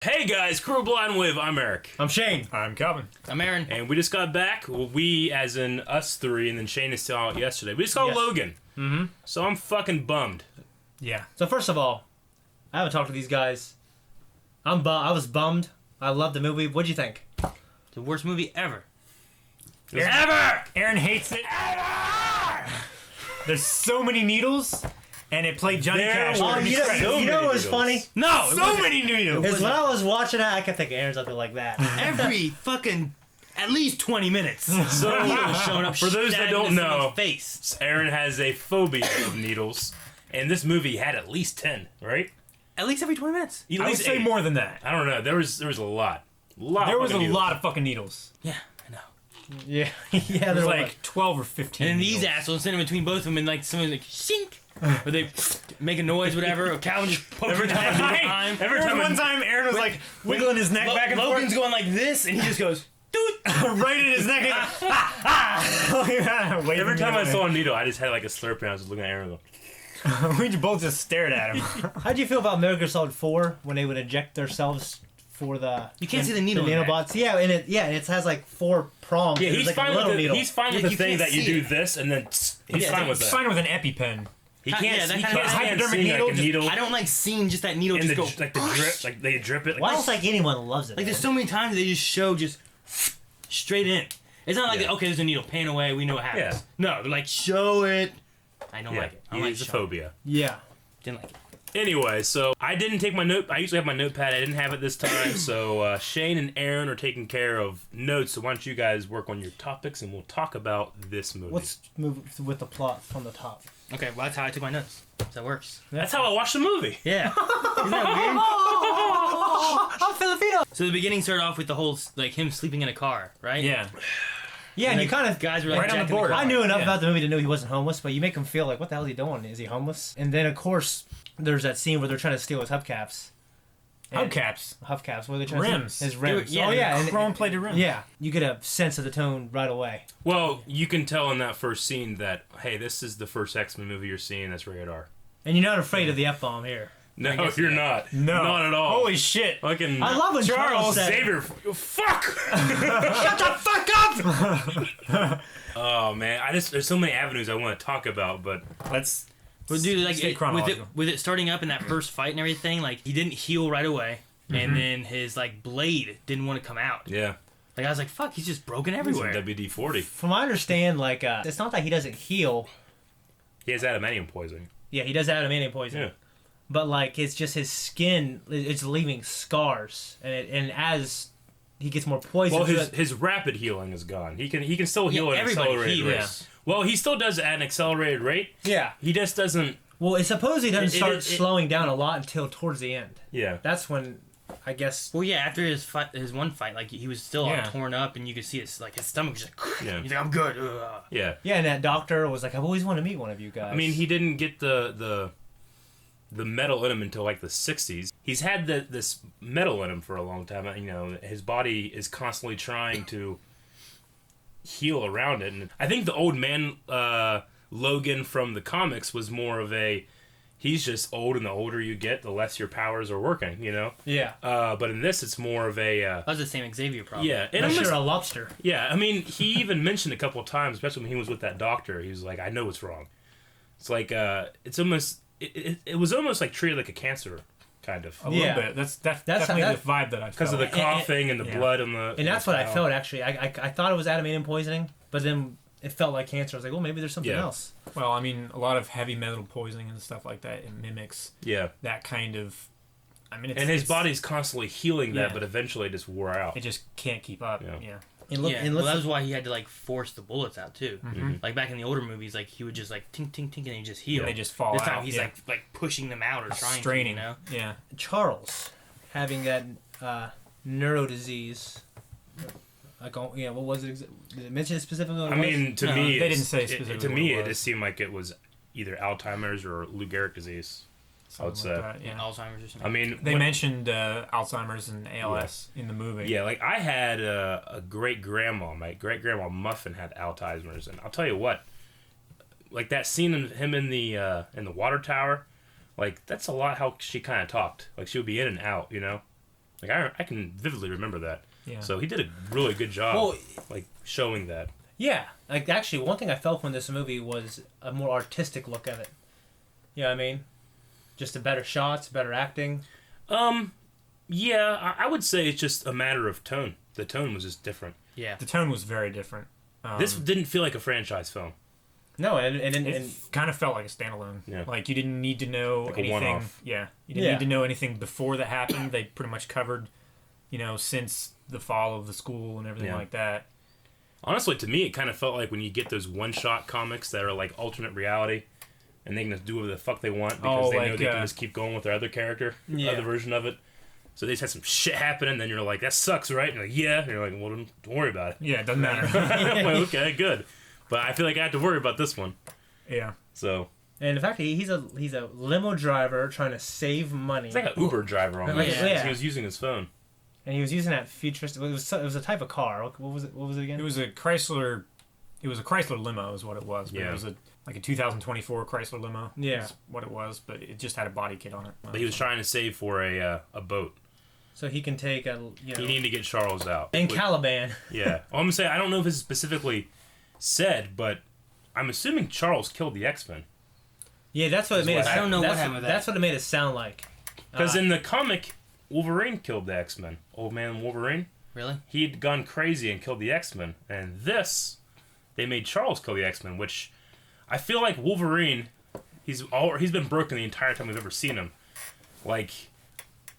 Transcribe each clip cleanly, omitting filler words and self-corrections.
Hey guys, Crew Blind Wave, I'm Eric. I'm Shane. I'm Calvin. I'm Aaron. And we just got back. Well, we, as in us three, and then Shane is still out yesterday. We just saw Logan. Mm-hmm. So I'm fucking bummed. Yeah. So first of all, I haven't talked to these guys. I was bummed. I loved the movie. What'd you think? The worst movie ever. Ever! Aaron hates it. Ever! There's so many needles, and it played Johnny Cash. were Oh, you know what was funny? No! So many needles! Is when I was watching it, I could think Aaron's up there like that. Every fucking... At least 20 minutes. So, Needles showing up. for those that stabbing don't into know, someone's face. Aaron has a phobia of needles. And this movie had at least 10, right? At least every 20 minutes. At I would least say 8. more than that. I don't know. There was a lot. There was a fucking needles. lot of fucking needles. Yeah, I know. Yeah, yeah. There's There's like 12 or 15 And then these needles. assholes sitting between both of them and like someone's like, shink! Or they make a noise, whatever. Or Calvin just poking Every his head time- all the time. every There time was one I- time Aaron was like wiggling his neck back and Logan's forth. going like this, and he just goes, dude! Right in his neck. Every time I saw a needle, I just had like a slurp and I was just looking at Aaron. we both just stared at him. How'd you feel about Metal Gear Solid 4 when they would inject themselves for the... You can't see the needle The in nanobots. Yeah, and it has like 4 prongs. Yeah, There's he's like fine a little with needle. he's fine with Yeah, the you thing can't that you see do it. this and then he's Yeah, fine with It's that. fine with an EpiPen. He Yeah, can't. that He kind of- can't stand hypodermic seeing like a needle, needle I don't like seeing just that needle in just the go... like the drip, like they drip it. I don't think anyone loves it. Like, there's so many times they just show just straight in. It's not like, Yeah. okay, there's a needle, pan away, we know what happens. Yeah. No, they're like, show it. I don't Yeah, like it. I don't like he's a showing. phobia. Yeah. Didn't like it. Anyway, so I didn't take my note. I usually have my notepad. I didn't have it this time. So Shane and Aaron are taking care of notes. So why don't you guys work on your topics and we'll talk about this movie. Let's move with the plot from the top. Okay, well, that's how I took my notes. That works. That's how I watched the movie. Yeah. Isn't that weird? I'm Filipino! So the beginning started off with the whole, like, him sleeping in a car, right? Yeah. Yeah, and Like, you kind of... guys were like Right on the jacking border. car. I knew enough Yeah. about the movie to know he wasn't homeless, but you make him feel like, what the hell is he doing? Is he homeless? And then, of course, there's that scene where they're trying to steal his hubcaps. And- Hubcaps. Hubcaps. What are they trying Rims. to steal? His rims. Yeah, oh, yeah. And, Chrome-plated rims. yeah. You get a sense of the tone right away. Well, you can tell in that first scene that, hey, this is the first X-Men movie you're seeing that's rated R. And you're not afraid of the F-bomb here. No, guess you're not. not. No. Not at all. Holy shit. Fucking I love when Charles said... Xavier. Fuck! Shut the fuck up! Oh, man. There's so many avenues I want to talk about, but Let's... But dude, like, Stay with chronological. it starting up in that first fight and everything, like, he didn't heal right away. And then his, like, blade didn't want to come out. yeah. Like, I was like, fuck, he's just broken He's everywhere. in WD-40. From what I understand, like, it's not that he doesn't heal. He has adamantium poisoning. Yeah, he does have adamantium poison. Yeah. But, like, it's just his skin, it's leaving scars. And as he gets more poison... Well, through his rapid healing is gone. He can still heal Yeah, at an everybody accelerated heals. rate. Yeah. Well, he still does it at an accelerated rate. Yeah. He just doesn't. Well, it supposedly doesn't start it- slowing down a lot until towards the end. Yeah. That's when, I guess... Well, yeah, after his one fight, like, he was still all Yeah. torn up, and you could see his stomach was just like, Yeah. he's like, I'm good. Ugh. Yeah. Yeah, and that doctor was like, I've always wanted to meet one of you guys. I mean, he didn't get the metal in him until like the 60s. He's had this metal in him for a long time. You know, his body is constantly trying to heal around it. And I think the old man Logan from the comics was more of a, he's just old, and the older you get, the less your powers are working, you know? Yeah. But in this, it's more of a... That was the same Xavier problem. yeah. And I'm almost- sure a lobster. Yeah, I mean, he even mentioned a couple of times, especially when he was with that doctor, he was like, I know what's wrong. It's like, it's almost... It was almost like treated like a cancer, kind of. A Yeah. little bit. That's That's definitely how- the vibe that I felt. Because of the And- coughing and the yeah. blood and the... And that's what I smell. felt, actually. I thought it was adamantium poisoning, but then it felt like cancer. I was like, well, maybe there's something Yeah. else. Well, I mean, a lot of heavy metal poisoning and stuff like that, it mimics Yeah. that kind of... I mean, it's, And his it's- body's constantly healing that, Yeah. but eventually it just wore out. It just can't keep up. Yeah. Yeah. And look, Yeah, and well, that listen, was why he had to, like, force the bullets out, too. Mm-hmm. Like, back in the older movies, like, he would just, like, tink, tink, tink, and he just heal. And they just fall This time out, he's, yeah. like pushing them out or trying Straining. to, you know? Yeah. Charles having that neuro disease. Like, yeah, what was it? Did it mention it specifically? What I it mean, to No, me... they it's- didn't say it- specifically To me, what it it was. just seemed like it was either Alzheimer's or Lou Gehrig's disease. I would Something say. like that, yeah. Alzheimer's or something. I mean... They when- mentioned Alzheimer's and ALS in the movie. Yeah, like I had a great grandma. My great grandma Muffin had Alzheimer's, and I'll tell you what, like that scene of him in the water tower, like that's a lot how she kind of talked. Like she would be in and out, you know. Like I can vividly remember that. Yeah. So he did a really good job, Well, like showing that. Yeah, like actually, one thing I felt from this movie was a more artistic look at it. You know what I mean? Just the better shots, better acting. Yeah, I would say it's just a matter of tone. The tone was just different. Yeah. The tone was very different. This didn't feel like a franchise film. No, and It kind of felt like a standalone. Yeah. Like you didn't need to know Like a anything. one-off. Yeah, you didn't Yeah. need to know anything before that happened. They pretty much covered, since the fall of the school and everything Yeah. like that. Honestly, to me, it kind of felt like when you get those one-shot comics that are like alternate reality, and they can just do whatever the fuck they want because they know they can just keep going with their other character, other version of it. So they just had some shit happen, and then you're like, that sucks, right? And you're like, yeah. And you're like, well, don't worry about it. Yeah, it doesn't matter. I'm like, okay, good. But I feel like I have to worry about this one. Yeah. So and in fact, he's a limo driver trying to save money. it's like an Uber driver almost. Yeah. He was using his phone. And he was using that futuristic. It was a type of car. What was it? What was it again? It was a Chrysler. It was a Chrysler limo, is what it was. But Yeah. It was like a 2024 Chrysler limo. Yeah. Is what it was, but it just had a body kit on it. But he was trying to save for a boat. So he can take He needed to get Charles out. and Which- Caliban. Yeah. Well, I'm gonna say I don't know if this is specifically said, but I'm assuming Charles killed the X-Men. Yeah, that's what it made. what It, I don't know what that's happened with that. That's what it made it sound like. Because in the comic, Wolverine killed the X-Men. Old man Wolverine. Really? He'd gone crazy and killed the X-Men. And this, they made Charles kill the X-Men, which I feel like Wolverine, he's been broken the entire time we've ever seen him. Like,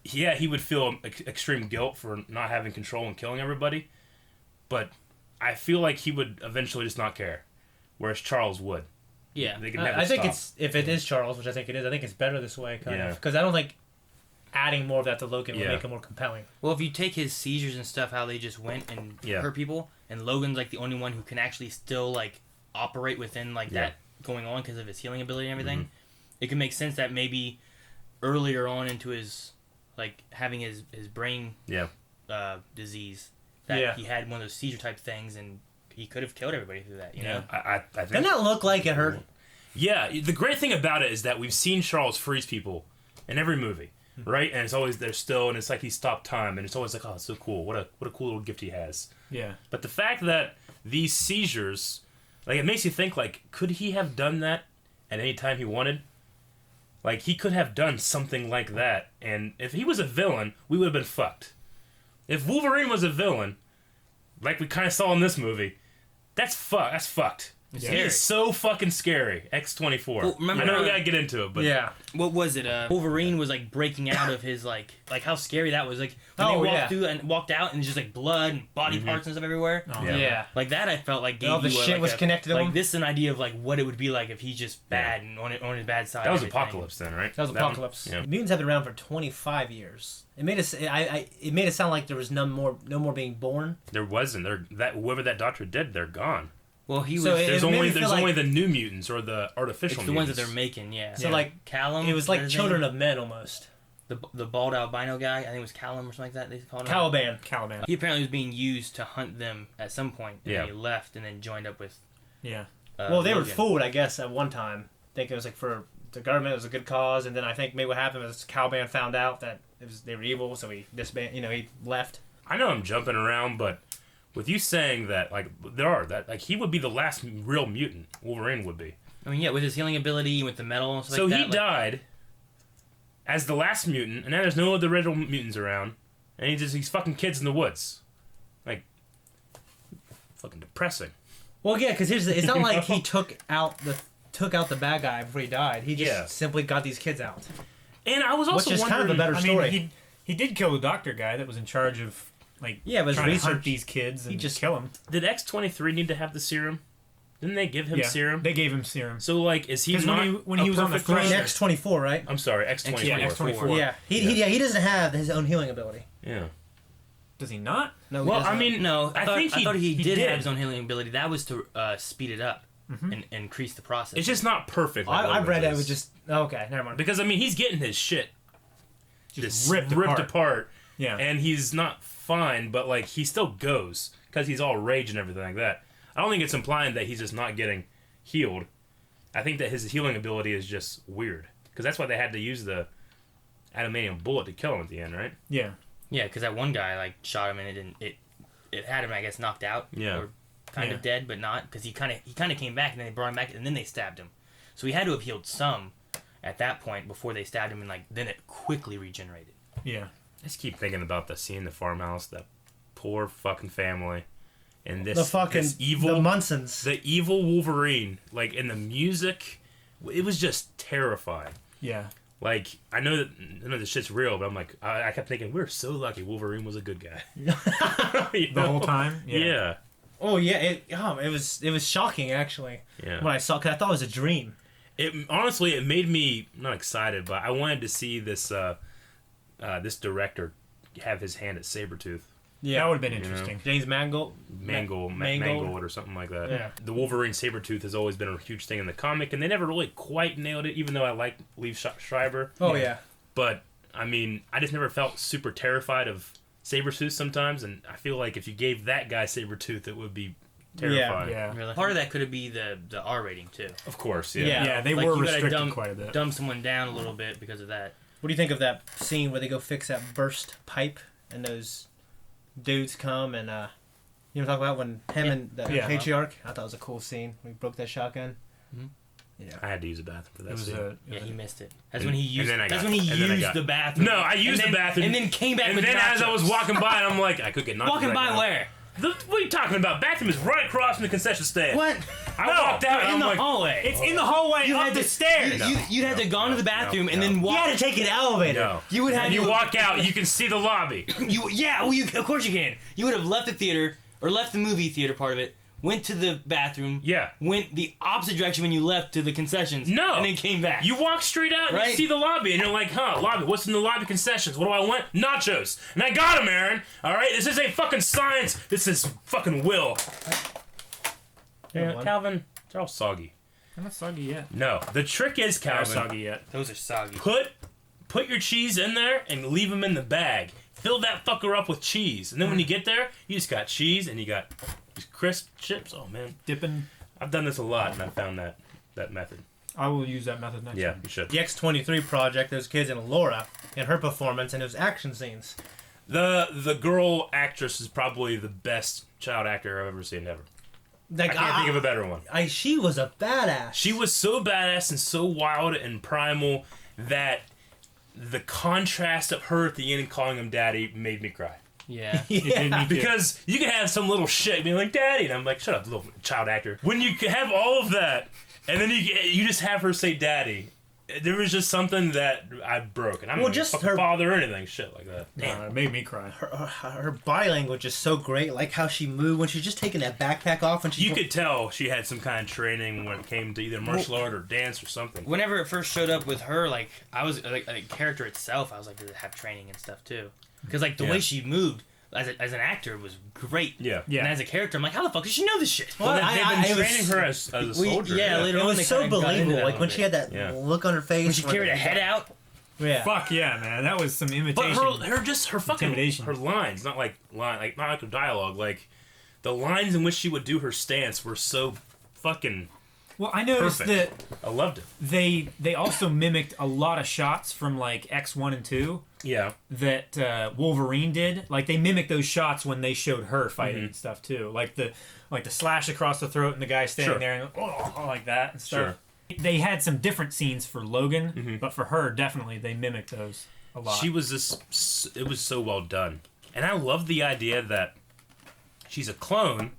yeah, he would feel extreme guilt for not having control and killing everybody, but I feel like he would eventually just not care, whereas Charles would. Yeah. They could never I think stop. if it is Charles, which I think it is, I think it's better this way, kind Yeah. of, because I don't think adding more of that to Logan would Yeah. make it more compelling. Well, if you take his seizures and stuff, how they just went and Yeah. hurt people, and Logan's like the only one who can actually still like operate within like that going on because of his healing ability and everything, it can make sense that maybe earlier on into his like having his brain disease that Yeah. he had one of those seizure type things and he could have killed everybody through that. You know? I think. Doesn't that look like it hurt? Yeah, the great thing about it is that we've seen Charles freeze people in every movie, right? And it's always there still, and it's like he stopped time, and it's always like, oh, it's so cool. What a cool little gift he has. Yeah. But the fact that these seizures, like, it makes you think, like, could he have done that at any time he wanted? Like, he could have done something like that, and if he was a villain, we would have been fucked. If Wolverine was a villain, like we kind of saw in this movie, that's fucked. It's He scary. is so fucking scary. X-24. Well, remember I know we when- gotta get into it, but Yeah. What was it? Wolverine was like breaking out of his like how scary that was. Like when Oh, they walked yeah. through and walked out and just like blood and body parts and stuff everywhere. Oh, Yeah. Like that, I felt like gave All the you shit like was connected to like him. this is an idea of like what it would be like if he's just bad and on his bad side. that was and everything. Apocalypse then, right? That was one? Apocalypse. Yeah. Mutants have been around for 25 years. It made us. It made it sound like there was no more being born. There wasn't. Whoever that doctor did, they're gone. Well, he was. So it There's made me only feel there's like- only the new mutants or the artificial it's the ones that mutants. they're making. Yeah. So Yeah. like Callum. it was is like that his Children name? of Men almost. the bald albino guy. I think it was Callum or something like that. They called him. Caliban. Caliban. He apparently was being used to hunt them at some point. And Yeah. he left and then joined up with. Yeah. Well, they were Logan. fooled, I guess, at one time. Thinking it was like for the government, it was a good cause, and then I think maybe what happened was Caliban found out that they were evil, so he disbanded. He left. I know I'm jumping around, but with you saying that, like, he would be the last real mutant. Wolverine would be. I mean, yeah, with his healing ability, with the metal and stuff So like he that. died as the last mutant, and now there's no other original mutants around, and he's fucking kids in the woods. Like, fucking depressing. Well, yeah, because it's not like he took out the bad guy before he died. He just Yeah. simply got these kids out. And I was also Which is wondering, kind of a better I story. mean, he did kill the doctor guy that was in charge of Yeah, but his trying to research- hunt these kids and just- kill them. did X-23 need to have the serum? Didn't they give him Yeah, serum? they gave him serum. So, like, is he 'Cause not when he was on the perfect throne- person? X-24, right? I'm sorry, X-24. Yeah, X-24. Yeah, he doesn't have his own healing ability. Yeah. Does he not? No, he Well, doesn't. I mean, No, I thought he did did. have his own healing ability. That was to speed it up and increase the process. It's just not perfect. Like I read Logan's it is. was just okay. Never mind. because I mean he's getting his shit Just this ripped apart. Yeah. and he's not fine, but like he still goes because he's all rage and everything like that. I don't think it's implying that he's just not getting healed. I think that his healing ability is just weird because that's why they had to use the adamantium bullet to kill him at the end, right? Yeah. Yeah, because that one guy like shot him and it didn't. It had him, I guess, knocked out. Yeah. Or kind of dead, but not because he kind of came back and then they brought him back and then they stabbed him. So he had to have healed some at that point before they stabbed him, and like then it quickly regenerated. Yeah. I just keep thinking about the scene in the farmhouse, that poor fucking family, and this the evil, the Munsons. the evil Wolverine, like, in the music, it was just terrifying. Yeah. Like, I know this shit's real, but I'm like, I kept thinking, we're so lucky Wolverine was a good guy. You The know? whole time. Yeah. Oh yeah, it was shocking actually Yeah. when I saw, because I thought it was a dream. It honestly, it made me not excited, but I wanted to see this this director have his hand at Sabretooth. That would have been You know? interesting. James Mangold. Mangold or something like that. Yeah. The Wolverine Sabretooth has always been a huge thing in the comic, and they never really quite nailed it, even though I like Liev Schreiber. Oh yeah. But, I mean, I just never felt super terrified of Sabretooth sometimes, and I feel like if you gave that guy Sabretooth, it would be terrifying. Yeah. Really. Part of that could be the R rating too. Of course, yeah. Yeah. Yeah, they Like, were you gotta restricted quite a bit. Dumb someone down a little bit because of that. What do you think of that scene where they go fix that burst pipe and those dudes come and you know what I'm talking about, when him and the Yeah. patriarch? I thought it was a cool scene when he broke that shotgun. Mhm. Yeah. I had to use a bathroom for that It was scene. Yeah, he missed it. That's And- when he and used. then I That's got- when he and then I used got- the bathroom. No, I used the bathroom. and then came back And with then nachos. as I was walking by, I'm like, I could get nachos. Walking right by now. where? What are you talking about? Bathroom is right across from the concession stand. What? I walked out and In I'm the like, hallway. It's in the hallway You up had the to- stairs. You had to go into the bathroom and then You walk. had to take an elevator. no. You would have. When you walk out, you can see the lobby. Of course you can. You would have left the theater or left the movie theater part of it. Went to the bathroom. Yeah. Went the opposite direction when you left to the concessions. No. And then came back. You walk straight out and you Right. see the lobby, and you're like, huh, lobby, what's in the lobby concessions? What do I want? Nachos. And I got them, Aaron. All right? This is a fucking science. This is fucking will. Yeah, one. Calvin, they're all soggy. I'm not soggy yet. No, the trick is, Not Calvin, soggy yet. Those are soggy. put your cheese in there and leave them in the bag. Fill that fucker up with cheese. And then when you get there, you just got cheese and you got crisp chips. Oh, man. Dipping. I've done this a lot, and I found that method. I will use that method next Yeah, time. you should. The X-23 project, those kids and Laura and her performance and those action scenes. The girl actress is probably the best child actor I've ever seen ever. Like, I can't think of a better one. She was a badass. She was so badass and so wild and primal that the contrast of her at the end calling him daddy made me cry. Yeah. Yeah. Because you can have some little shit being like, daddy, and I'm like, shut up, little child actor. When you have all of that, and then you just have her say daddy, there was just something that I broke. And I'm not just fucking her father or anything, shit like that. It made me cry. Her body language is so great, like how she moved when she's just taking that backpack off and she. You could tell she had some kind of training when it came to either martial art or dance or something. Whenever it first showed up with her, like I was like the character itself, I was like, does it have training and stuff too? Because like the way she moved as an actor was great. Yeah. Yeah. And as a character, I'm like, how the fuck does she know this shit? Well, They've been it was- training her as a soldier. later It on was they so kinda got into believable, that like a when little she had bit. that Yeah. look on her face. When she carried her head out. Yeah. Fuck yeah, man. That was some imitation. But her fucking Intimidation. her lines, not like her dialogue, like the lines in which she would do her stance were so fucking. Well, I noticed Perfect. that I loved it. they also mimicked a lot of shots from like X1 and 2 Yeah. that Wolverine did. Like they mimicked those shots when they showed her fighting and stuff too. Like the slash across the throat and the guy standing Sure. there and like that and stuff. Sure. They had some different scenes for Logan, but for her definitely they mimicked those a lot. She was it was so well done. And I love the idea that she's a clone,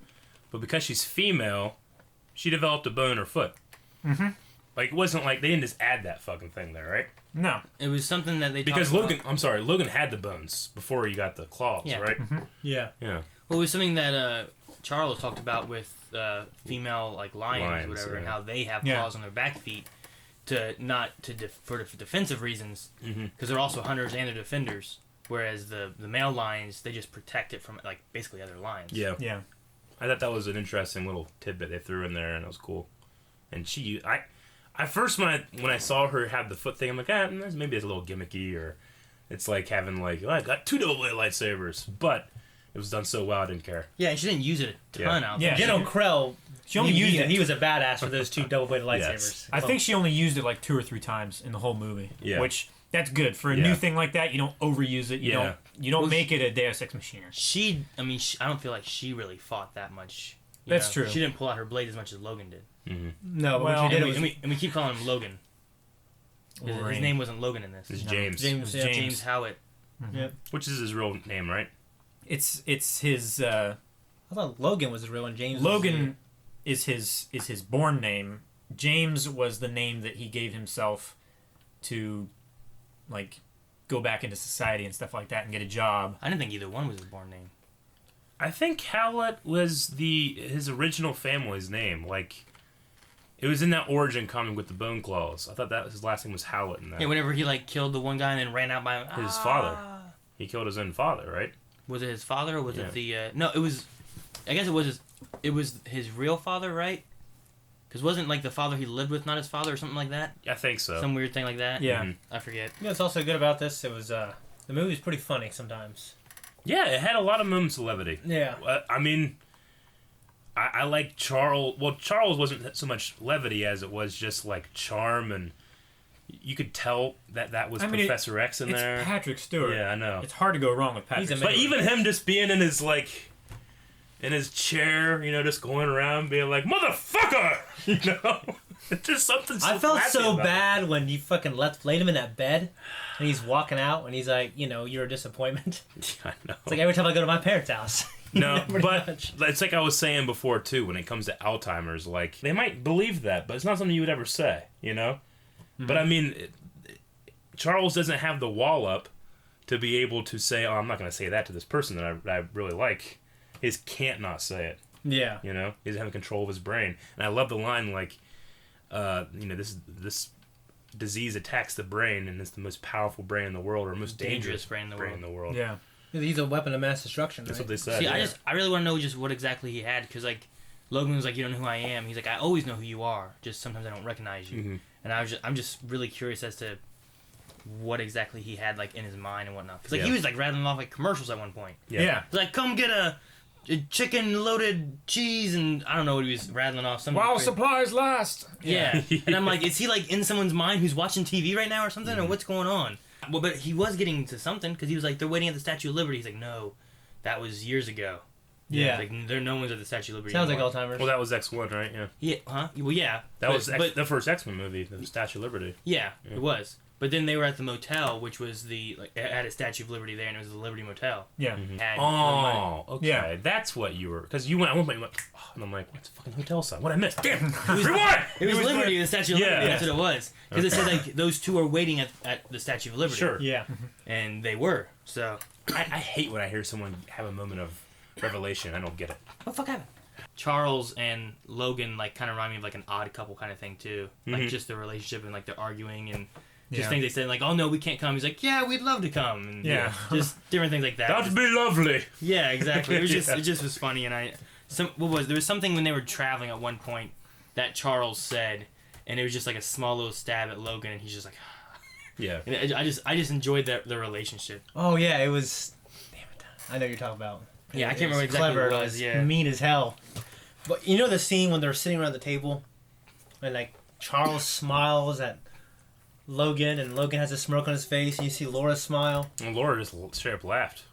but because she's female, she developed a bone in her foot. Mm-hmm. Like, it wasn't like they didn't just add that fucking thing there, right? No. It was something that they Because talked Logan, about. Logan had the bones before he got the claws, Yeah. right? Yeah. Yeah. Well, it was something that Charles talked about with female like lions, Lions, or whatever, and yeah. how they have Yeah. claws on their back feet for defensive reasons, because they're also hunters and they're defenders. Whereas the male lions, they just protect it from like basically other lions. Yeah. Yeah. I thought that was an interesting little tidbit they threw in there, and it was cool. And I first when I saw her have the foot thing, I'm like, maybe it's a little gimmicky, or it's like having like, I got 2 double-bladed lightsabers, but it was done so well, I didn't care. Yeah, and she didn't use it a ton out there. Yeah. General Krell. She only used it. He was a badass for those 2 double-bladed lightsabers. Yes. I think she only used it like 2 or 3 times in the whole movie. Yeah. Which That's good for a Yeah. new thing like that. You don't overuse it. You don't make it a Deus Ex Machina. I don't feel like she really fought that much. That's true. She didn't pull out her blade as much as Logan did. No, but Well, what she did And was we keep calling him Logan. His Wolverine. name wasn't Logan in this. It's James. James. James. James Howitt. Yeah. Which is his real name, right? It's his I thought Logan was his real one. James. Logan is his born name. James was the name that he gave himself to, like, go back into society and stuff like that and get a job. I didn't think either one was his born name. I think Howlett was his original family's name. Like, it was in that origin comic with the Bone Claws. I thought that his last name was Howlett in that. Yeah, whenever he like killed the one guy and then ran out by His father. He killed his own father, right? Was it his father or was Yeah. it the? No, it was. I guess it was his. It was his real father, right? Because wasn't like the father he lived with not his father or something like that? I think so. Some weird thing like that. Yeah. Mhm. I forget. You know what's also good about this? It was the movie's pretty funny sometimes. Yeah, it had a lot of moments of levity. Yeah. I mean, I like Charles. Well, Charles wasn't so much levity as it was just like charm, and you could tell that was Professor X in it's there. Patrick Stewart. Yeah, I know. It's hard to go wrong with Patrick He's Stewart. But even him just being in his chair, just going around being like, "Motherfucker!" It's just something. So I felt classy so about bad when you fucking laid him in that bed, and he's walking out, and he's like, you're a disappointment. it. I know. It's like every time I go to my parents' house. No, Pretty but much. it's like I was saying before too. When it comes to Alzheimer's, like they might believe that, but it's not something you would ever say, But I mean, Charles doesn't have the wall up to be able to say, "Oh, I'm not going to say that to this person that I really like." He just can't not say it. Yeah. He doesn't have control of his brain, and I love the line like, this disease attacks the brain, and it's the most powerful brain in the world, or most dangerous brain in the world. Yeah. He's a weapon of mass destruction. That's Right? what they said. See, yeah. I really want to know just what exactly he had because like Logan was like, "You don't know who I am." He's like, "I always know who you are. Just sometimes I don't recognize you." Mhm. And I'm just really curious as to what exactly he had like in his mind and whatnot. Because like Yeah. he was like rattling off like commercials at one point. Yeah. He's like, "Come get a chicken loaded cheese," and I don't know what he was rattling off. Something While crazy. supplies last. Yeah. And I'm like, is he like in someone's mind who's watching TV right now or something, or what's going on? Well, but he was getting to something because he was like, they're waiting at the Statue of Liberty. He's like, no, that was years ago. Yeah. He's like, no one's at the Statue of Liberty. Sounds like anymore. Alzheimer's. Well, that was X1, right? Yeah. Yeah, huh? Well, yeah. That was but the first X-Men movie, the Statue of Liberty. yeah, it was. But then they were at the motel, which was it had a Statue of Liberty there, and it was the Liberty Motel. Yeah. Had no money. Oh, okay. Yeah. That's what you were. Because you went at one point, you went, oh, and I'm like, what's the fucking hotel sign? What I missed? Damn! Rewind! It was Liberty, the Statue of Yeah. Liberty. That's what it was. Because it said like those two are waiting at the Statue of Liberty. Sure. Yeah. And they were. So I hate when I hear someone have a moment of revelation. I don't get it. what the fuck happened? Charles and Logan like kind of remind me of like an odd couple kind of thing too. Like just their relationship and like they're arguing and just Yeah. things they said like, "Oh no, we can't come." He's like, "Yeah, we'd love to come." And Yeah. just different things like that. That'd be lovely. Yeah, exactly. It was just Yeah. it just was funny, and there was something when they were traveling at one point that Charles said, and it was just like a small little stab at Logan, and he's just like, Yeah. and I just enjoyed their relationship. Oh yeah, it was. Damn it! I know what you're talking about. Yeah, I can't It remember exactly clever. what it was. Yeah, Mean as hell. But you know the scene when they're sitting around the table, and like Charles smiles at Logan, and Logan has a smirk on his face, and you see Laura smile. And Laura just straight up laughed.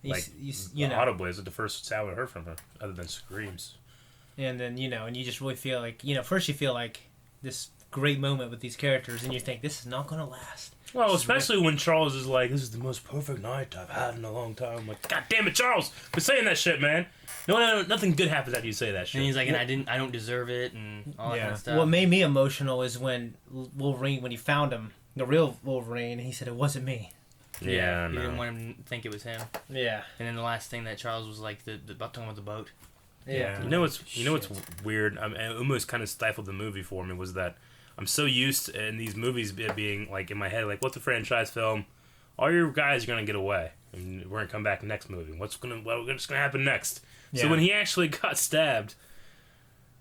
Like, You know, audibly. Is it the first sound I heard from her, other than screams? and then and you just really feel like first you feel like this great moment with these characters, and you think this is not gonna last. Well, especially when Charles is like, "This is the most perfect night I've had in a long time." I'm like, "God damn it, Charles! Quit saying that shit, man. No, nothing good happens after you say that shit." and he's like, and I don't deserve it, and all that kind of stuff. What made me emotional is when Wolverine, when he found him, the real Wolverine, he said it wasn't me. Yeah, he no. didn't want him to think it was him. Yeah. And then the last thing that Charles was like, talking about the boat. Yeah. You know what's weird? It almost kind of stifled the movie for me. Was that I'm so used in these movies being like in my head, like, what's a franchise film? All your guys are gonna get away, and we're gonna come back next movie. What's gonna happen next? So Yeah. when he actually got stabbed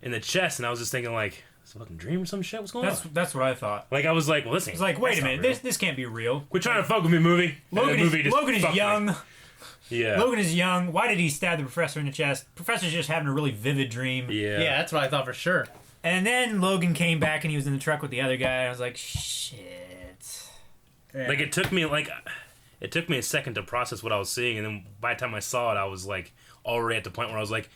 in the chest, and I was just thinking like, it's a fucking dream or some shit. What's going on? That's what I thought. Like I was like, well, this ain't. It's like, wait that's a not minute, real. this can't be real. Quit trying to fuck with me, movie. And the movie just Logan is fucked me. young. Yeah. Logan is young. Why did he stab the professor in the chest? Professor's just having a really vivid dream. Yeah. Yeah, that's what I thought for sure. And then Logan came back and he was in the truck with the other guy. I was like, shit. Yeah. Like it took me a second to process what I was seeing, and then by the time I saw it, I was like already at the point where I was like,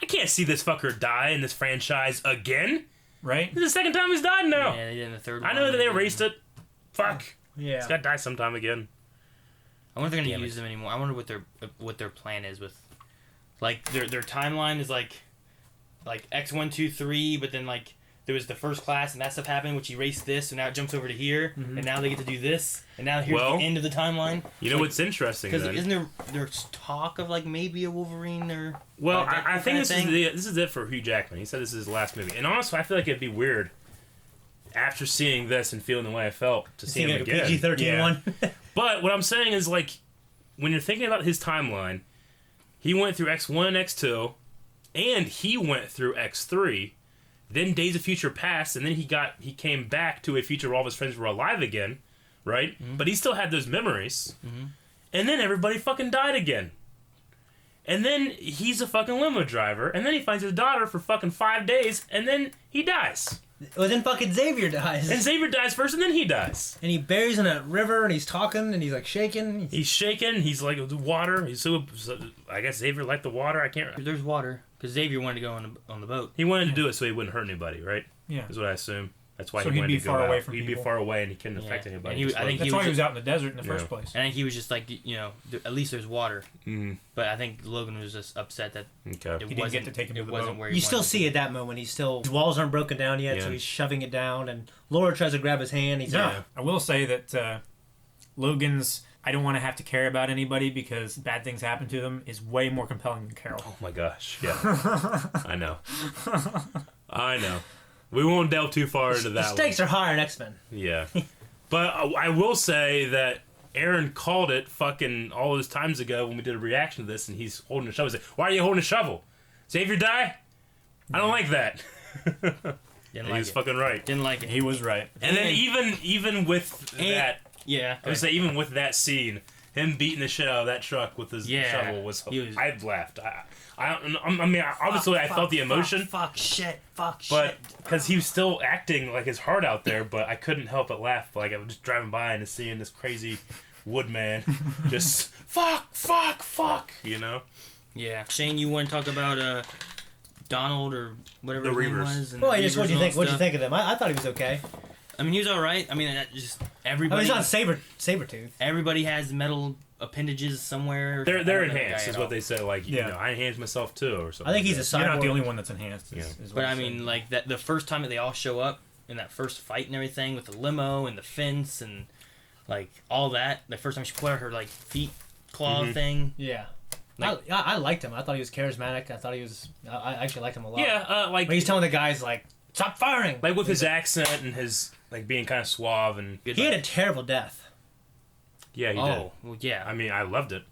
I can't see this fucker die in this franchise again. Right? This is the second time he's died now. Yeah, they did in the third I one. know that they erased it. Fuck. Yeah. He's gotta die sometime again. I wonder if they're Damn gonna use them anymore. I wonder what their plan is with, like their timeline is like X1, 2, 3, but then like there was the first class and that stuff happened, which erased this, so now it jumps over to here, and now they get to do this, and now here's Well, the end of the timeline. You know what's interesting? Because Then? isn't there's talk of like maybe a Wolverine or Well, that I think kind of thing? this is it for Hugh Jackman. He said this is his last movie, and honestly, I feel like it'd be weird after seeing this and feeling the way I felt to see him Seeing a again. PG-13 Yeah. one. But what I'm saying is, like, when you're thinking about his timeline, he went through X1 and X2, and he went through X3, then Days of Future Past, and then he came back to a future where all of his friends were alive again, right? Mm-hmm. But he still had those memories. And then everybody fucking died again. And then he's a fucking limo driver, and then he finds his daughter for fucking 5 days, and then he dies. Well, then fucking Xavier dies. And Xavier dies first, and then he dies. And he buries in a river, and he's talking, and he's like shaking. He's shaking. He's like the water. He's so I guess Xavier liked the water. I can't. There's water because Xavier wanted to go on the boat. He wanted to do it so he wouldn't hurt anybody, right? Yeah. Is what I assume. That's why So he he'd wanted be to go far out. away from He'd people. be far away, and he couldn't Yeah. affect anybody. And he- Just I think like- That's he why he was was out in the desert in the Yeah. first place. And I think he was just like, at least there's water. Mhm. But I think Logan was just upset that Okay. it didn't wasn't get to take him to it the wasn't boat. where he You still wanted see at that moment, his walls aren't broken down yet, Yeah. so he's shoving it down, and Laura tries to grab his hand. He's Yeah. like, I will say that Logan's I don't want to have to care about anybody because bad things happen to them is way more compelling than Carol. Oh my gosh. Yeah. I know. I know. We won't delve too far into the that stakes are higher in X-Men. Yeah. But I will say that Aaron called it fucking all those times ago when we did a reaction to this, and he's holding a shovel. He's like, why are you holding a shovel? Xavier die? I don't like that. Didn't He like was it. fucking right. Didn't like it. He was right. And then even with that, Yeah. I would say even with that scene, him beating the shit out of that truck with his Yeah. shovel was. He was- I laughed. I mean, obviously I felt the emotion, Fuck shit. but shit. because he was still acting like his heart out there, but I couldn't help but laugh. Like I was just driving by and seeing this crazy woodman just fuck, you know. Yeah. Shane, you want to talk about Donald or whatever The his name Reavers. was? And Well, just Reavers what do you and all think? What do you stuff? think of him? I thought he was okay. I mean, he was all right. I mean, that just everybody. He's not Sabretooth. Everybody has metal appendages somewhere. They're I don't know the enhanced, guy is at what all. they say. Like Yeah. I enhanced myself too, or something. I think he's a like cyborg. You're not the only one that's enhanced. Yeah. Is what But I he mean, said. like that the first time that they all show up in that first fight and everything with the limo and the fence and like all that. The first time she put out her like feet claw thing. Yeah. Like- I liked him. I thought he was charismatic. I thought he was. I actually liked him a lot. Yeah, like When he's telling the guys like, "Stop firing!" like with his accent and his like being kind of suave and Good He had like- a terrible death. yeah, he did. oh well, yeah. I mean, I loved it.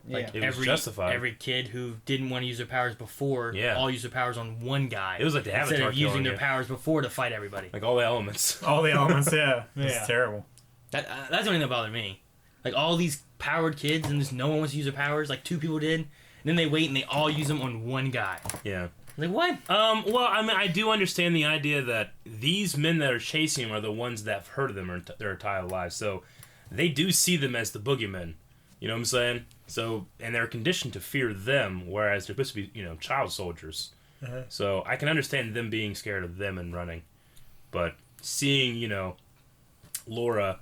Yeah. It was justified. Every kid who didn't want to use their powers before, Yeah. all use their powers on one guy. It was like the instead Avatar of using killing their you. powers before to fight everybody. Like all the elements. all the elements, yeah, Yeah. it's terrible. That's the only thing that bothered me. Like all these powered kids and just no one wants to use their powers. Like 2 people did, and then they wait and they all use them on one guy. Yeah. Like what? Well, I mean, I do understand the idea that these men that are chasing him are the ones that have heard of them their entire lives. So they do see them as the boogeymen. You know what I'm saying? So, and they're conditioned to fear them, whereas they're supposed to be, child soldiers. So I can understand them being scared of them and running. But seeing, Laura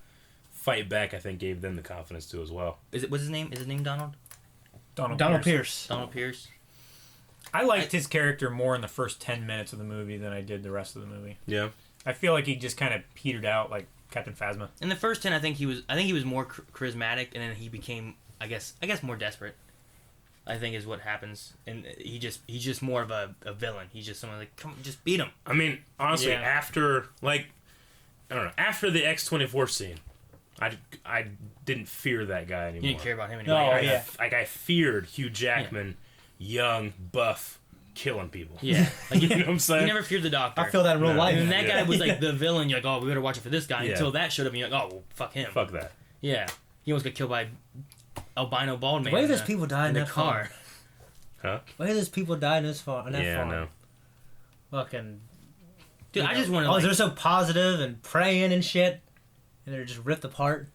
fight back, I think gave them the confidence to as well. What's his name? Is his name Donald? Donald Pierce. Donald Pierce. I liked his character more in the first 10 minutes of the movie than I did the rest of the movie. Yeah. I feel like he just kind of petered out like Captain Phasma. In the first 10, I think he was more charismatic, and then he became, I guess more desperate. I think is what happens, and he's just more of a villain. He's just someone like, come on, just beat him. I mean, honestly, Yeah. after after the X-24 scene, I didn't fear that guy anymore. You didn't care about him anymore. No, I, yeah. I feared Hugh Jackman, young, buff, killing people. Yeah, like You know what I'm saying? You never feared the Doctor. I feel that in real No. life. And that Yeah. guy was like the villain. You're like, oh, we better watch it for this guy. Yeah. Until that showed up, and you're like, oh, well, fuck him. Fuck that. Yeah, he almost got killed by albino bald man. Why do in those the- people die in the that car? Huh? Why do those people die in this farm? In that Yeah, farm? no. Fucking. Dude, I just want to. Oh, Like, they're so positive and praying and shit. and they're just ripped apart.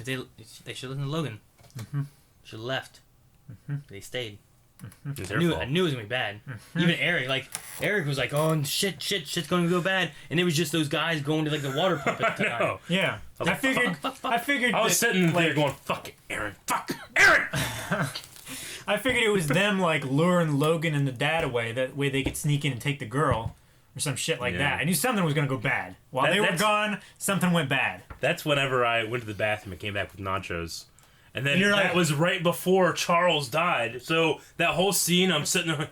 They should listen to Logan. Mm-hmm. Should have left. Mm-hmm. They stayed. It's I their knew fault. it was gonna be bad. Mm-hmm. Even Eric was like, "Oh shit's going to go bad," and it was just those guys going to like the water pump at the time. No. Yeah. I was I like, figured. fuck. I figured. I was that, sitting there like, going, "Fuck it, Aaron. Fuck Aaron." I figured it was them like luring Logan and the dad away. That way they could sneak in and take the girl, or some shit like Yeah. that. I knew something was gonna go bad. While they were that's- gone, something went bad. That's whenever I went to the bathroom and came back with nachos. And then You're that like- was right before Charles died. So that whole scene, I'm sitting there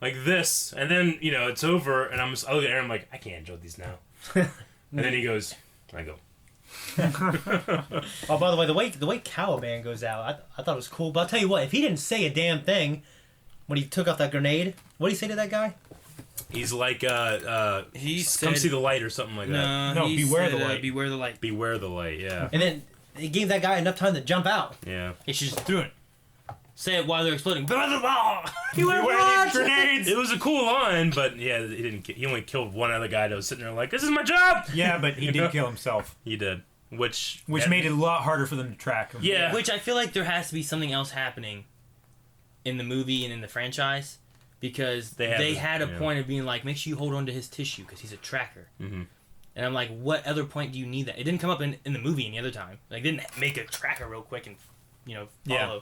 like this, and then, it's over, and I look at Aaron, I'm like, I can't enjoy these now. And then he goes, I go, Oh, by the way, the way Caliban goes out, I thought it was cool. But I'll tell you what, if he didn't say a damn thing when he took off that grenade, what did he say to that guy? he's like, He come said, see the light or something like that. No, he beware said, the light. Beware the light. Beware the light, yeah. And then he gave that guy enough time to jump out. Yeah. He should just threw it. Say it while they're exploding. Beware the light. Beware these grenades. It was a cool line, but yeah, he didn't. He only killed one other guy that was sitting there like, "This is my job." Yeah, but he did kill himself, He did, which made it a lot harder for them to track him. Yeah. Which I feel like there has to be something else happening in the movie and in the franchise because they had a point of being like, make sure you hold on to his tissue because he's a tracker. Mm-hmm. And I'm like, what other point do you need that? It didn't come up in the movie any other time. Like, they didn't make a tracker real quick and, follow. Yeah.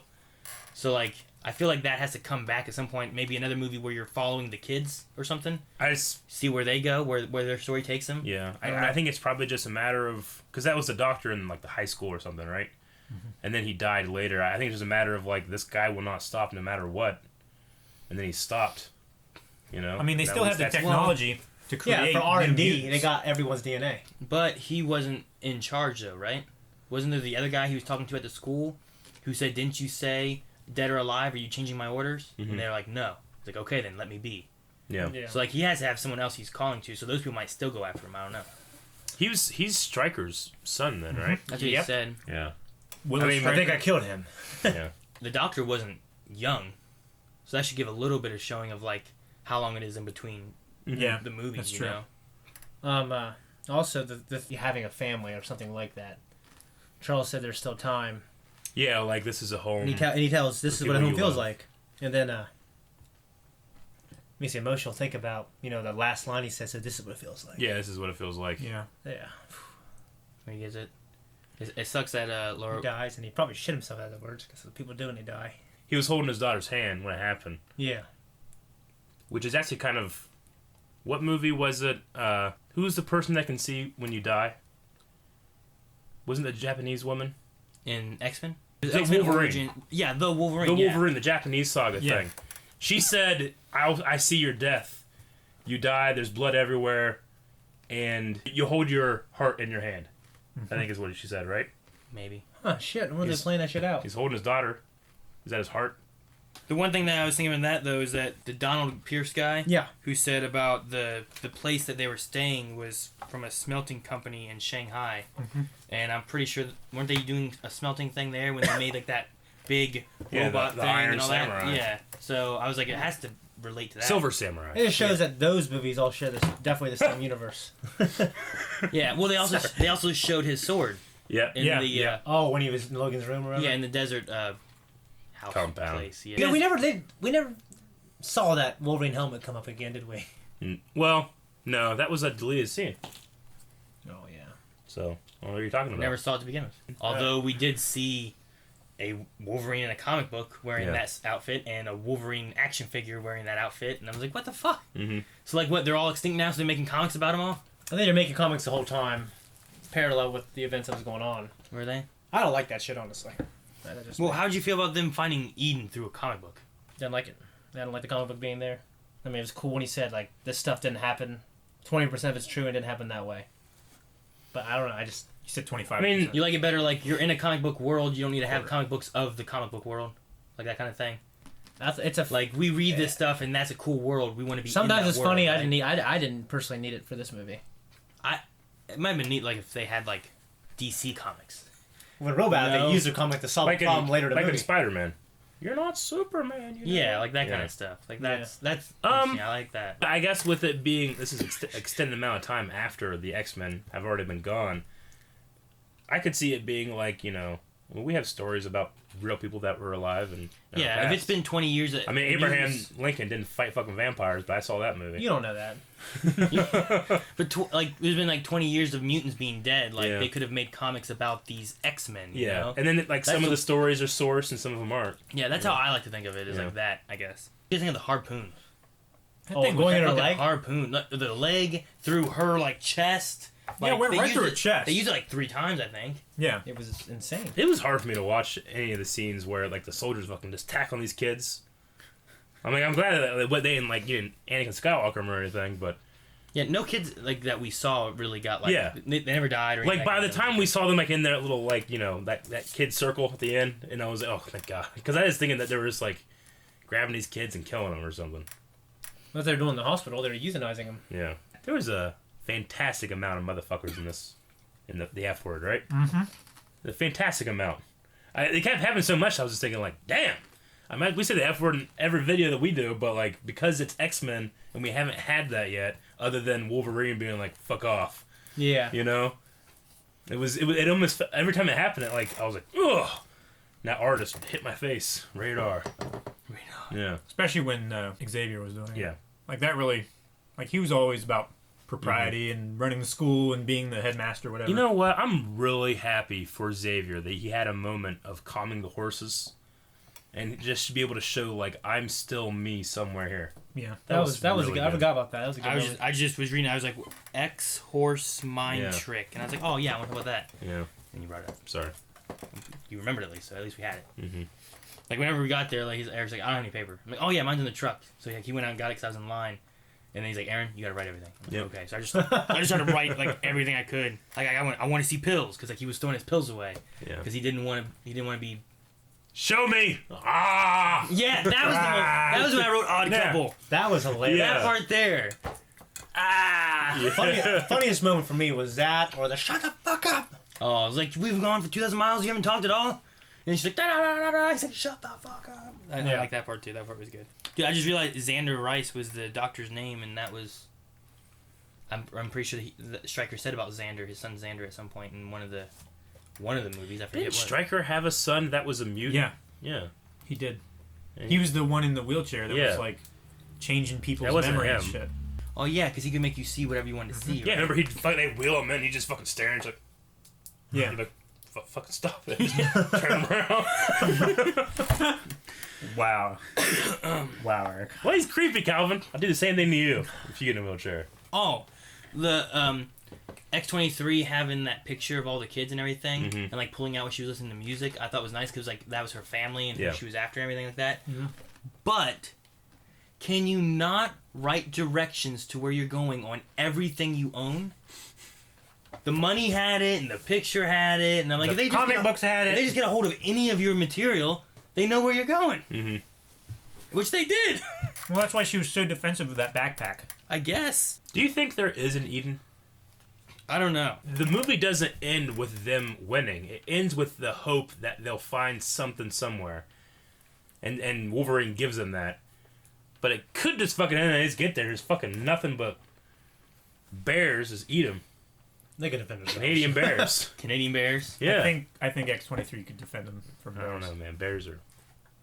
So, like, I feel like that has to come back at some point. Maybe another movie where you're following the kids or something. See where they go, where their story takes them. Yeah, I think it's probably just a matter of because that was the doctor in like the high school or something, right? Mm-hmm. And then he died later. I think it's just a matter of like this guy will not stop no matter what, and then he stopped. I mean, they At still have least the that's- technology to create. Yeah, for R&D, mutants. they got everyone's DNA. But he wasn't in charge, though, right? Wasn't there the other guy he was talking to at the school who said, didn't you say dead or alive? Are you changing my orders? Mm-hmm. And they're like, no. It's like, okay, then let me be. Yeah. So, like, he has to have someone else he's calling to, so those people might still go after him. I don't know. He's Stryker's son then, right? That's what he Yep. said. Yeah. Willis I mean, Stryker. I think I killed him. Yeah. The doctor wasn't young, so that should give a little bit of showing of, like, how long it is in between Yeah, the movies, that's you true. know? Also, the having a family or something like that. Charles said there's still time. Yeah, like this is a home. And he tells, this is what a people home you feels love. like. And then, makes you emotional. Think about, the last line he says, so this is what it feels like. Yeah, this is what it feels like. Yeah. Yeah. He gets it. It sucks that Laura... He dies, and he probably shit himself afterwards, because people do when they die. He was holding his daughter's hand when it happened, Yeah. which is actually kind of. What movie was it? Who's the person that can see when you die? Wasn't it a Japanese woman? In X-Men? The X-Men Wolverine. Origin. Yeah, the Wolverine. The yeah. Wolverine, the Japanese saga Yeah. thing. She said, I see your death. You die, there's blood everywhere, and you hold your heart in your hand. I think is what she said, right? Maybe. Oh, shit. When were they He's- playing that shit out? He's holding his daughter. Is that his heart? The one thing that I was thinking of that, though, is that the Donald Pierce guy Yeah. who said about the place that they were staying was from a smelting company in Shanghai. Mm-hmm. And I'm pretty sure, weren't they doing a smelting thing there when they made, like, that big Yeah, robot the thing Iron and all Samurai. that? Yeah. So I was like, it has to relate to that. Silver Samurai. It just shows that those movies all share definitely the same universe. Yeah, well, they also showed his sword Yeah. in Yeah, the... yeah. Oh, when he was in Logan's room or whatever? Yeah, in the desert house Compound. place. Yeah. Yeah, we never saw that Wolverine helmet come up again, did we? Well, no, that was a deleted scene. Oh, yeah. So, what are you talking about? Never saw it to begin with. Although we did see a Wolverine in a comic book wearing Yeah. that outfit and a Wolverine action figure wearing that outfit, and I was like, what the fuck? Mm-hmm. So, like, what, they're all extinct now, so they're making comics about them all? I think they're making comics the whole time, parallel with the events that was going on. Were they? I don't like that shit, honestly. Well, how'd you feel about them finding Eden through a comic book? Didn't like it. I didn't like the comic book being there. I mean, it was cool when he said, like, this stuff didn't happen. 20% of it's true and didn't happen that way. But I don't know, I just... You said 25%. I mean, You like it better, like, you're in a comic book world, you don't need to have comic books of the comic book world? Like that kind of thing? It's a... Like, we read this stuff, and that's a cool world, we want to be Sometimes in that it's world, funny, right? I didn't personally need it for this movie. It might have been neat, like, if they had, like, DC comics. When Robot, No. they used their comic to solve like the problem later in the in movie. Spider-Man. you're not Superman. You know? Yeah, like that kind of stuff. Like that's interesting. I like that. I guess with it being this is extended amount of time after the X-Men have already been gone, I could see it being like, you know, we have stories about real people that were alive and if it's been 20 years. I mean, Abraham Lincoln didn't fight fucking vampires, but I saw that movie. You don't know that. But there's been like 20 years of mutants being dead. Like they could have made comics about these X-Men. You know? And then like some of the stories are sourced and some of them aren't. Yeah, that's how I like to think of it. Is like that, I guess. You think of the harpoon. Going in her leg. Harpoon, the leg through her like chest. Like, went right through her chest. They used it like 3 times, I think. Yeah, it was insane. It was hard for me to watch any of the scenes where like the soldiers fucking just tackle these kids. I mean, I'm glad that they didn't like Anakin Skywalker or anything, but yeah, no kids like that we saw really got like they never died or anything. Like by the time we saw them like in their little like, you know, that kid circle at the end, and I was like, oh thank God, because I was thinking that they were just like grabbing these kids and killing them or something. What they're doing in the hospital, they're euthanizing them. Yeah, there was a fantastic amount of motherfuckers in the F word, right? Mm-hmm. The fantastic amount. They kept having so much. I was just thinking like, damn. I mean, we say the F word in every video that we do, but like because it's X-Men and we haven't had that yet, other than Wolverine being like, "Fuck off." Yeah. You know. It almost every time it happened, I was like, ugh. That artist hit my face. Radar. Yeah. Especially when Xavier was doing it. Yeah. Like that really, like he was always about propriety and running the school and being the headmaster, whatever. You know what? I'm really happy for Xavier that he had a moment of calming the horses, and just to be able to show like I'm still me somewhere here. Yeah, that was really good. I forgot about that. That was a good. I just was reading. I was like, X horse mind trick, and I was like, oh yeah, I want to know about that. Yeah. And you brought it up. Sorry. You remembered at least, so at least we had it. Mm-hmm. Like whenever we got there, like Eric's like, I don't have any paper. I'm like, oh yeah, mine's in the truck. So like, he went out and got it because I was in line. And then he's like, Aaron, you gotta write everything. I'm like, okay, so I just started to write like everything I could. Like I want to see pills because like he was throwing his pills away. Yeah. Because he didn't want to be. Show me. Ah. Yeah, that was when I wrote Odd Couple. That was hilarious. That part there. Ah. Yeah. Funniest moment for me was that or the shut the fuck up. Oh, I was like, we've gone for 2,000 miles. You haven't talked at all. And she's like, da da da da. I said, shut the fuck up. I like that part too. That part was good. Dude, I just realized Xander Rice was the doctor's name, and that was. I'm pretty sure that Stryker said about Xander, his son Xander, at some point in one of the movies. I forget. Didn't Stryker have a son that was a mutant? Yeah. Yeah. He did. And he was the one in the wheelchair that was like changing people's memory and shit. Oh yeah, because he could make you see whatever you wanted to see. Yeah, right? remember they'd wheel him in, he'd just fucking stare and he's like, yeah, he'd like, fucking stop it. Turn him around. Wow. Wow, Eric. Well, he's creepy, Calvin. I'll do the same thing to you if you get in a wheelchair. Oh, the X-23 having that picture of all the kids and everything, and like pulling out when she was listening to music, I thought was nice because like that was her family and who she was after and everything like that. Mm-hmm. But can you not write directions to where you're going on everything you own? The money had it, and the picture had it, and I'm like, if they just books had it. If they just get a hold of any of your material, they know where you're going. Mm-hmm. Which they did. Well, that's why she was so defensive of that backpack. I guess. Do you think there is an Eden? I don't know. The movie doesn't end with them winning. It ends with the hope that they'll find something somewhere. And Wolverine gives them that. But it could just fucking end and they just get there. There's fucking nothing but bears just eat them. They can defend themselves. Canadian bears. Canadian bears. Yeah. I think X-23 could defend them from bears. I don't know, man. Bears are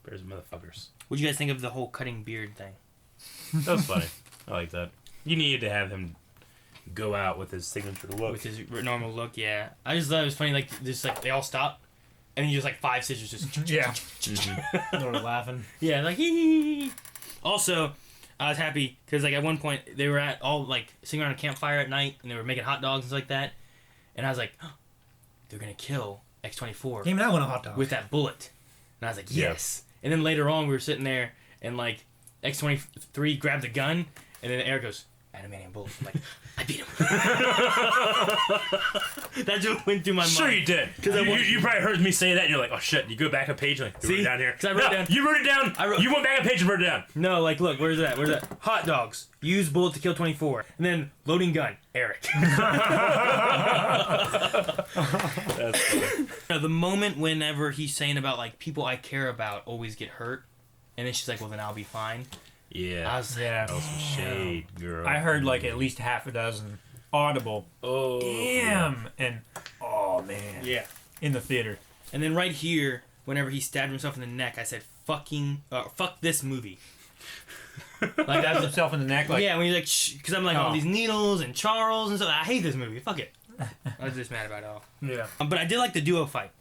motherfuckers. What do you guys think of the whole cutting beard thing? That was funny. I like that. You needed to have him go out with his signature look. With his normal look, yeah. I just thought it was funny, like, just like, they all stop, and then just like 5 scissors just... Yeah. They were laughing. Yeah, like, hee. Also, I was happy, because like at one point, they were all like sitting around a campfire at night, and they were making hot dogs and stuff like that, and I was like, oh, they're gonna kill X-24 Even I want a hot dog. with that bullet. And I was like, yes. And then later on, we were sitting there, and like X-23 grabbed the gun, and then Eric goes, adamantium bullets. I'm like, I beat him. That's what went through my mind. Sure you did. You probably heard me say that, and you're like, oh shit. You go back a page, like, you wrote it down here. 'Cause I wrote it down. You wrote it down. You went back a page and wrote it down. No, like, look, where's that? Hot dogs. Use bullet to kill 24. And then loading gun. Eric. That's funny. The moment whenever he's saying about, like, people I care about always get hurt, and then she's like, well, then I'll be fine. Yeah. I was like, Yeah. That was some shade, girl. I heard like at least half a dozen audible. Oh. Damn. And oh man. yeah. In the theater. And then right here, whenever he stabbed himself in the neck, I said, fuck this movie. Like that's himself in the neck. Like Yeah, when he's like, because I'm like, all these needles and Charles and stuff. I hate this movie. Fuck it. I was just mad about it all. yeah. But I did like the duo fight.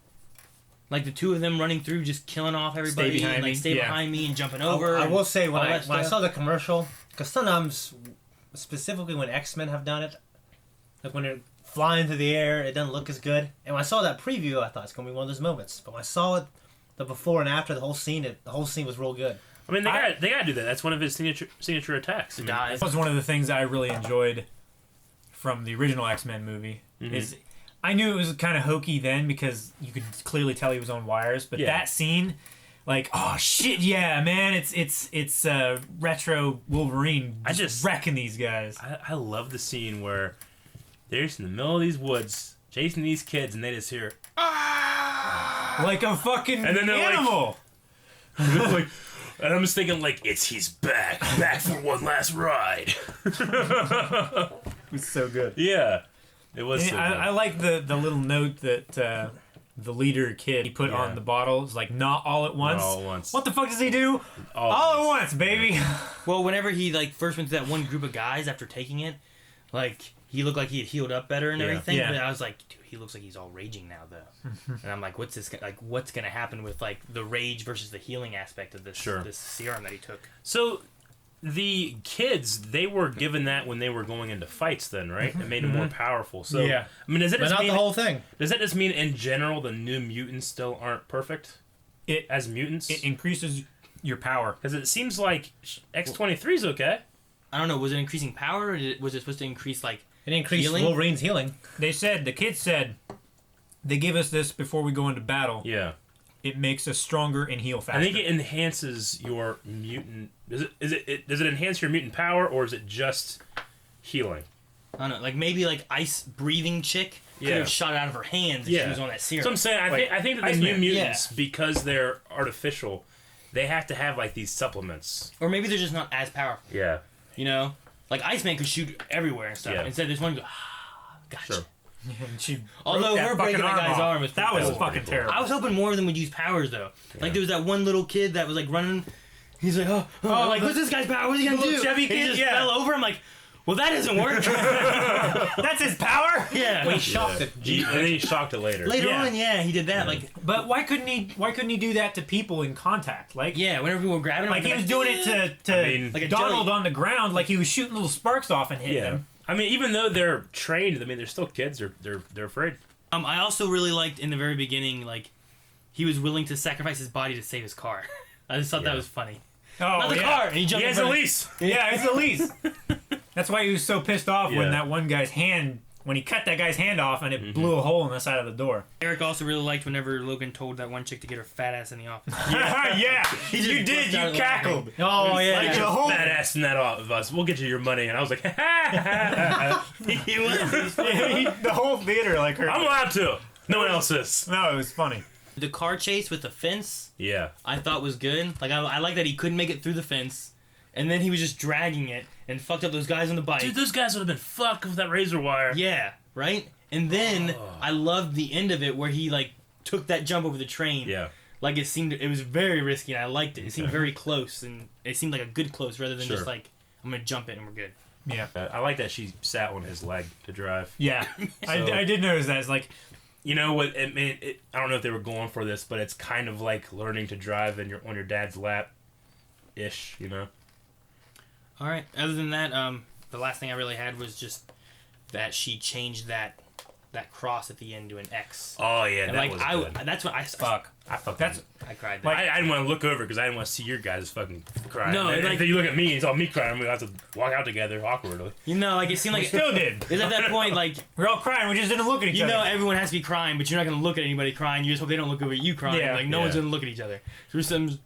Like the two of them running through, just killing off everybody. behind and, like, me. stay Yeah. behind me and jumping over. I will and say when all I that when I stuff. saw the commercial, because sometimes, specifically when X-Men have done it, like when they're flying through the air, it doesn't look as good. And when I saw that preview, I thought it's gonna be one of those moments. But when I saw it, the before and after, the whole scene was real good. I mean, they gotta do that. That's one of his signature attacks. I mean, dive. That was one of the things I really enjoyed from the original X-Men movie. Is I knew it was kind of hokey then because you could clearly tell he was on wires, but Yeah. that scene, like, oh shit, yeah, man, it's retro Wolverine just wrecking these guys. I love the scene where they're just in the middle of these woods chasing these kids, and they just hear, Like a fucking And then they're like- animal. like, and I'm just thinking, like, he's back for one last ride. It was so good. Yeah, it was. And So I like the little note that the leader kid he put Yeah. on the bottle. It's like not all at once. all at once. What the fuck does he do? All at once, baby. Well, whenever he like first went to that one group of guys after taking it, like he looked like he had healed up better and Yeah. everything. Yeah. But I was like, dude, he looks like he's all raging now though. And I'm like, what's gonna happen with like the rage versus the healing aspect of this Sure. this serum that he took? So the kids, they were given that when they were going into fights, then, right? It made them more powerful. So Yeah. I mean, does that But just not mean the whole thing. does that just mean in general the New Mutants still aren't perfect It as mutants? it increases your power. Because it seems like X-23's okay. I don't know. Was it increasing power, or was it supposed to increase like? It increased Healing? Wolverine's healing. The kids said, they give us this before we go into battle. Yeah. It makes us stronger and heal faster. I think it enhances your mutant. Does it enhance your mutant power, or is it just healing? I don't know. Like maybe like ice breathing chick could Yeah. have shot it out of her hands if Yeah. she was on that serum. So I'm saying, I think that the Iceman. New Mutants, because they're artificial, they have to have like these supplements. Or maybe they're just not as powerful. Yeah. You know, like Iceman could shoot everywhere and stuff. Yeah. Instead, this one go, gotcha. Sure. And she Although broke that her breaking fucking that guy's off. arm was that was pretty cool. fucking terrible. I was hoping more of them would use powers though. Like there was that one little kid that was like running. He's like, I'm like, what's this guy's power? What's he gonna little do? chubby And he kid? just Yeah. fell over. I'm like, well, that doesn't work. That's his power. yeah. Well, he shocked it. And then he shocked it later. Later Yeah. on, yeah, he did that. Like, But why couldn't he do that to people in contact? Like yeah, whenever people were grabbing him, like he was doing it to I mean, like a Donald jelly. on the ground, like he was shooting little sparks off and hitting Yeah. them. I mean, even though they're trained, I mean, they're still kids. They're afraid. I also really liked in the very beginning, like, he was willing to sacrifice his body to save his car. I just thought Yeah. that was funny. Oh, Not the yeah. car. And he jumped He in has a front of- lease. Yeah, it's Elise. That's why he was so pissed off Yeah. when that one guy's hand, when he cut that guy's hand off and it blew a hole in the side of the door. Eric also really liked whenever Logan told that one chick to get her fat ass in the office. Yeah, just you did. burst out You laughing. cackled. Oh yeah. Get the your whole- fat ass in that off of us. We'll get you your money. And I was like, He was. The whole theater like heard. I'm allowed to. No one else is. No, it was funny. The car chase with the fence, Yeah. I thought was good. Like I like that he couldn't make it through the fence, and then he was just dragging it and fucked up those guys on the bike. Dude, those guys would have been fucked with that razor wire. Yeah, right. And then I loved the end of it where he like took that jump over the train. Yeah. Like it was very risky, and I liked it. It seemed very close, and it seemed like a good close rather than Sure. just like I'm gonna jump it and we're good. Yeah. I like that she sat on his leg to drive. Yeah, So- I did notice that. It's like, You know what? I mean, I don't know if they were going for this, but it's kind of like learning to drive on your dad's lap, ish. You know. All right. Other than that, the last thing I really had was just that she changed that that cross at the end to an X. Oh yeah, And that like was I, good. that's what I Fuck. I fucking. That's I cried. Like, I didn't want to look over because I didn't want to see your guys fucking crying. No, and like- then you look at me, it's all me crying. We have to walk out together awkwardly. you know, like it seemed like still did. It's at that point like We're all crying. We just didn't look at each you other. know everyone has to be crying, but you're not gonna look at anybody crying. You just hope they don't look over at you crying. Yeah. Like no Yeah. one's gonna look at each other. So some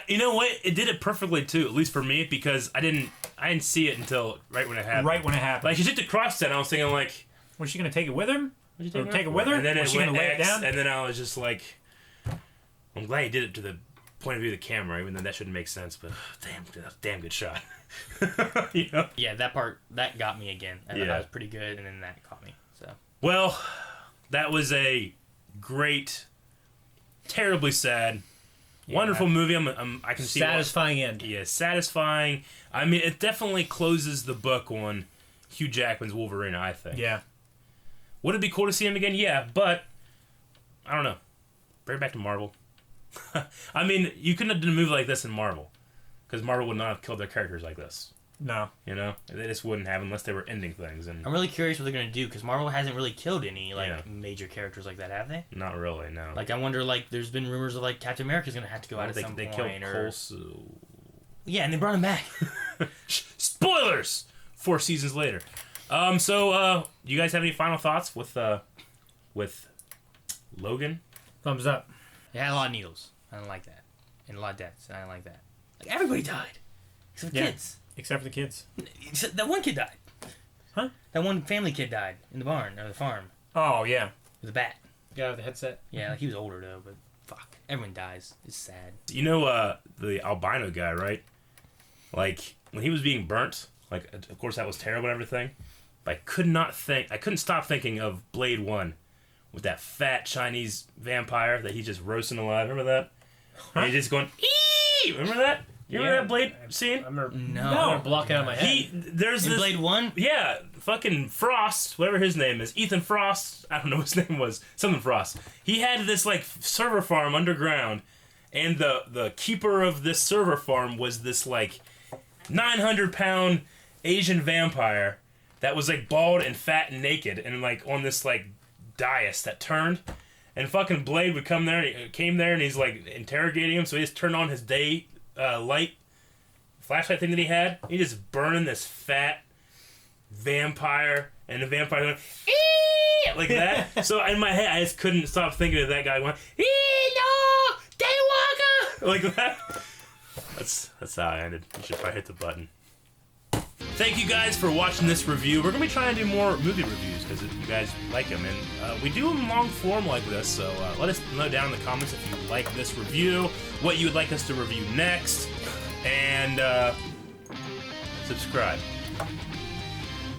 You know what? It did it perfectly too, at least for me, because I didn't see it until right when it happened. Right when it happened. Like she took the cross set, I was thinking like, was she gonna take it with him? what'd Or take it with her? And then Was it she went gonna lay it X, down? and then I was just like, I'm glad he did it to the point of view of the camera, even though that shouldn't make sense. But damn, that was a damn good shot. You know? yeah, that part that got me again. I thought Yeah. that was pretty good, and then that caught me. So Well, that was a great, terribly sad, wonderful movie. I can see why- Satisfying end. Yeah, satisfying. I mean, it definitely closes the book on Hugh Jackman's Wolverine, I think. Yeah. Would it be cool to see him again? Yeah, but I don't know. Bring it back to Marvel. I mean, you couldn't have done a movie like this in Marvel, because Marvel would not have killed their characters like this. No. You know, they just wouldn't have unless they were ending things, and I'm really curious what they're gonna do because Marvel hasn't really killed any Yeah. major characters like that, have they? not really. No. Like I wonder, like there's been rumors of like Captain America's gonna have to go out at some they point, killed or Coulson. yeah, and they brought him back. Spoilers. 4 seasons later. So you guys have any final thoughts with Logan? Thumbs up. It had a lot of needles. I don't like that, and a lot of deaths. And I don't like that. Like everybody died, except Yeah. kids. Except for the kids. Except that one kid died. Huh? That one family kid died in the barn or the farm Oh yeah. with a bat. Guy with the headset. Yeah, like he was older though, but fuck, everyone dies. It's sad. You know the albino guy, right? Like when he was being burnt, like of course that was terrible and everything, but I couldn't stop thinking of Blade 1 with that fat Chinese vampire that he's just roasting alive. Remember that? And he's just going, "Ee!" Remember that? You remember Yeah. that Blade scene? I'm gonna, No. I'm gonna block it out of my head. There's In this Blade 1? Yeah, fucking Frost, whatever his name is, Ethan Frost. I don't know what his name was. Something Frost. He had this like server farm underground, and the keeper of this server farm was this like 900-pound Asian vampire that was like bald and fat and naked, and like on this like dais that turned. And fucking Blade would come there, and he came there, and he's like interrogating him. So he just turned on his day light flashlight thing that he had. He just burning this fat vampire, and the vampire going "Ee!" like that. So in my head, I just couldn't stop thinking of that guy going "Ee, no, Daywalker!" like that. That's how I ended. You should probably hit the button. Thank you guys for watching this review. We're gonna be trying to do more movie reviews because you guys like them, and we do them long form like this. So let us know down in the comments if you like this review, what you would like us to review next, and subscribe.